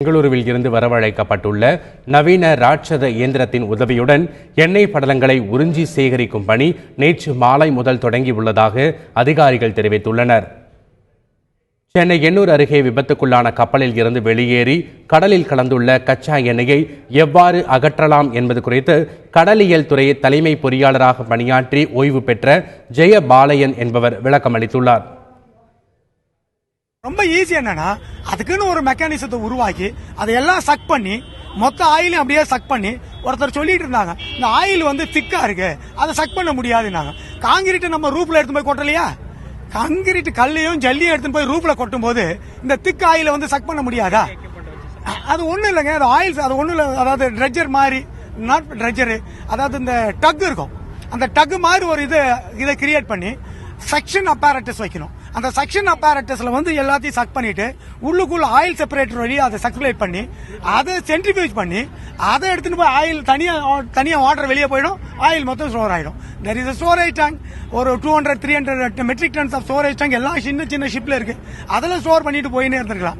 பெங்களூருவில் இருந்து வரவழைக்கப்பட்டுள்ள நவீன ராட்சத இயந்திரத்தின் உதவியுடன் எண்ணெய் படலங்களை உறிஞ்சி சேகரிக்கும் பணி நேற்று மாலை முதல் தொடங்கியுள்ளதாக அதிகாரிகள் தெரிவித்துள்ளனர். சென்னை எண்ணூர் அருகே விபத்துக்குள்ளான கப்பலில் இருந்து வெளியேறி கடலில் கலந்துள்ள கச்சா எண்ணெயை எவ்வாறு அகற்றலாம் என்பது குறித்து கடலியல் துறை தலைமை பொறியாளராக பணியாற்றி ஓய்வு பெற்ற ஜெயபாலயன் என்பவர் விளக்கம் அளித்துள்ளார். ரொம்ப ஈஸி என்னன்னா, அதுக்குன்னு ஒரு மெக்கானிசத்தை உருவாக்கி அதையெல்லாம் சக் பண்ணி மொத்த ஆயிலையும் அப்படியே சக் பண்ணி ஒருத்தர் சொல்லிட்டு இருந்தாங்க, இந்த ஆயில் வந்து திக்கா இருக்கு, அதை சக் பண்ண முடியாதுன்னாங்க. காங்கிரீட் நம்ம ரூப்ல எடுத்து போய் கொட்டலையா, காங்கிரீட் கல்லையும் ஜல்லியும் எடுத்து போய் ரூப்ல கொட்டும் போது இந்த திக் ஆயில வந்து சக் பண்ண முடியாதா? அது ஒண்ணும் இல்லைங்க, அது ஆயில் அது ஒண்ணும் இல்லை. அதாவது ட்ரெஜர் மாதிரி, நாட் ட்ரெஜர், அதாவது இந்த டக் இருக்கும், அந்த டக் மாதிரி ஒரு இதை கிரியேட் பண்ணி சக்ஷன் அப்பாரட்டஸ் வைக்கணும். அந்த சக்ஷன் அப்பாரட்டஸ்ல வந்து எல்லாத்தையும் சக் பண்ணிட்டு உள்ளுக்குள்ள ஆயில் செப்பரேட்டர் வழி அதை சர்க்குலேட் பண்ணி அதை சென்ட்ரிஃபியூஜ் பண்ணி அதை எடுத்துட்டு போய் ஆயில் தனியா வாட்டர் வெளியே போயிடும், ஆயில் மொத்தம் ஸ்டோர் ஆயிடும். தெர் இஸ் ஸ்டோரேஜ் டேங்க், ஒரு 200-300 metric tons of storage tank எல்லாம் சின்ன சின்ன ஷிப்ல இருக்கு, அதில் ஸ்டோர் பண்ணிட்டு போயினே இருந்திருக்கலாம்.